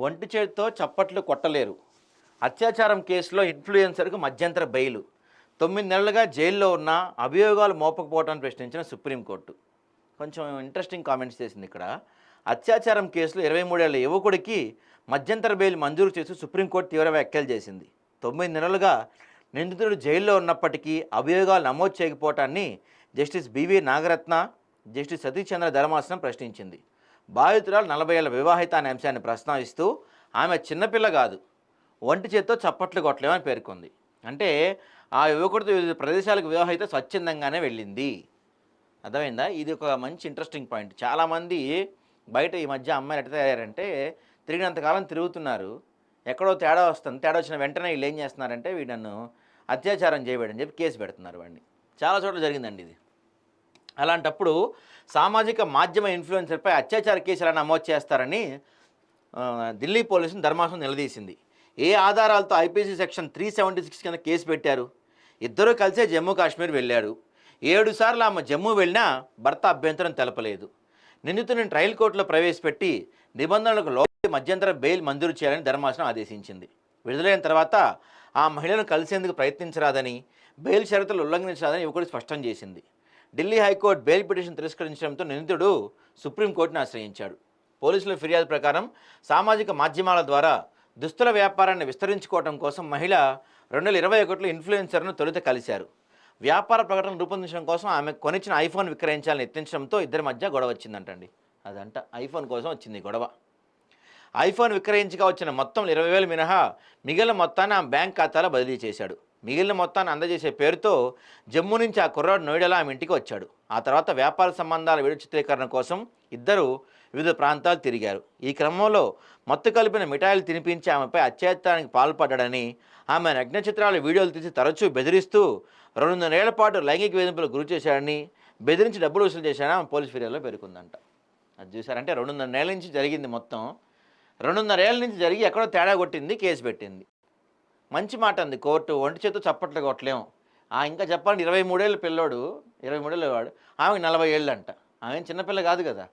ఒంటి చేతితో చప్పట్లు కొట్టలేరు. అత్యాచారం కేసులో ఇన్ఫ్లుయెన్సర్కు మధ్యంతర బెయిలు. 9 నెలలుగా జైల్లో ఉన్న అభియోగాలు మోపకపోవటాన్ని ప్రశ్నించిన సుప్రీంకోర్టు. కొంచెం ఇంట్రెస్టింగ్ కామెంట్స్ చేసింది ఇక్కడ. అత్యాచారం కేసులో 23 ఏళ్ల యువకుడికి మధ్యంతర బెయిల్ మంజూరు చేసి సుప్రీంకోర్టు తీవ్ర వ్యాఖ్యలు చేసింది. 9 నెలలుగా నిందితుడు జైల్లో ఉన్నప్పటికీ అభియోగాలు నమోదు చేయకపోవటాన్ని justice B V Nagarathna, justice Satish Chandra ధర్మాసనం ప్రశ్నించింది. బాధితురాలు 40 ఏళ్ల వివాహిత అనే అంశాన్ని ప్రస్తావిస్తూ ఆమె చిన్నపిల్ల కాదు, ఒంటి చేత్తో చప్పట్లు కొట్టలేమని పేర్కొంది. అంటే ఆ యువకుడితో వివిధ ప్రదేశాలకు వివాహిత స్వచ్ఛందంగానే వెళ్ళింది. అర్థమైందా? ఇది ఒక మంచి ఇంట్రెస్టింగ్ పాయింట్. చాలామంది బయట ఈ మధ్య అమ్మాయిలు ఎట్లా తయారంటే తిరిగినంతకాలం తిరుగుతున్నారు, ఎక్కడో తేడా వస్తుంది, తేడా వచ్చిన వెంటనే వీళ్ళు ఏం చేస్తున్నారంటే వీళ్ళను అత్యాచారం చేయబడని చెప్పి కేసు పెడుతున్నారు వాడిని. చాలా చోట్ల జరిగిందండి ఇది. అలాంటప్పుడు సామాజిక మాధ్యమ ఇన్ఫ్లుయెన్సర్పై అత్యాచార కేసులు నమోదు చేస్తారని ఢిల్లీ పోలీసులు ధర్మాసనం నిలదీసింది. ఏ ఆధారాలతో ఐపీసీ సెక్షన్ 376 కింద కేసు పెట్టారు? ఇద్దరూ కలిసే జమ్మూ కాశ్మీర్ వెళ్ళారు. 7 సార్లు ఆమె జమ్మూ వెళ్ళినా భర్త అభ్యంతరం తెలపలేదు. నిందితుని ట్రయల్ కోర్టులో ప్రవేశపెట్టి నిబంధనలకు లోబడి మధ్యంతర బెయిల్ మంజూరు చేయాలని ధర్మాసనం ఆదేశించింది. విడుదలైన తర్వాత ఆ మహిళను కలిసేందుకు ప్రయత్నించరాదని, బెయిల్ షరతులు ఉల్లంఘించరాదని యువకుడు స్పష్టం చేసింది. ఢిల్లీ హైకోర్టు బెయిల్ పిటిషన్ తిరస్కరించడంతో నిందితుడు సుప్రీంకోర్టును ఆశ్రయించాడు. పోలీసుల ఫిర్యాదు ప్రకారం సామాజిక మాధ్యమాల ద్వారా దుస్తుల వ్యాపారాన్ని విస్తరించుకోవడం కోసం మహిళ 2021లో ఇన్ఫ్లుయెన్సర్ను తొలుత కలిశారు. వ్యాపార ప్రకటన రూపొందించడం కోసం ఆమె కొనిచ్చిన ఐఫోన్ విక్రయించాలని యత్నించడంతో ఇద్దరి మధ్య గొడవ వచ్చిందంటండి. అదంట ఐఫోన్ కోసం వచ్చింది గొడవ. ఐఫోన్ విక్రయించగా వచ్చిన మొత్తం 20,000 మినహా మిగిలిన మొత్తాన్ని ఆమె బ్యాంక్ ఖాతాలో బదిలీ చేశాడు. మిగిలిన మొత్తాన్ని అందజేసే పేరుతో జమ్మూ నుంచి ఆ కుర్రాడు నోయిడాలో ఆమె ఇంటికి వచ్చాడు. ఆ తర్వాత వ్యాపార సంబంధాల వీడియో చిత్రీకరణ కోసం ఇద్దరు వివిధ ప్రాంతాలు తిరిగారు. ఈ క్రమంలో మత్తు కలిపిన మిఠాయిలు తినిపించి ఆమెపై అత్యాచారానికి పాల్పడ్డాడని, ఆమె నగ్న చిత్రాలు వీడియోలు తీసి తరచూ బెదిరిస్తూ 2.5 ఏళ్ల పాటు లైంగిక వేధింపులకు గురి చేశాడని, బెదిరించి డబ్బులు వసూలు చేశాడని ఆమె పోలీస్ ఫిర్యాదులో పేర్కొందంట. అది చూసారంటే 2.5 ఏళ్ల నుంచి జరిగింది మొత్తం. 2.5 ఏళ్ల నుంచి జరిగి ఎక్కడో తేడా కొట్టింది, కేసు పెట్టింది. మంచి మాట అంది కోర్టు, ఒంటి చేతితో చప్పట్లు కొట్టలేము. ఇంకా చెప్పాలంటే 23 ఏళ్ళ పిల్లోడు, 23 ఏళ్ళ వాడు, ఆమెకు 40 ఏళ్ళు అంట. ఆమె చిన్నపిల్ల కాదు కదా.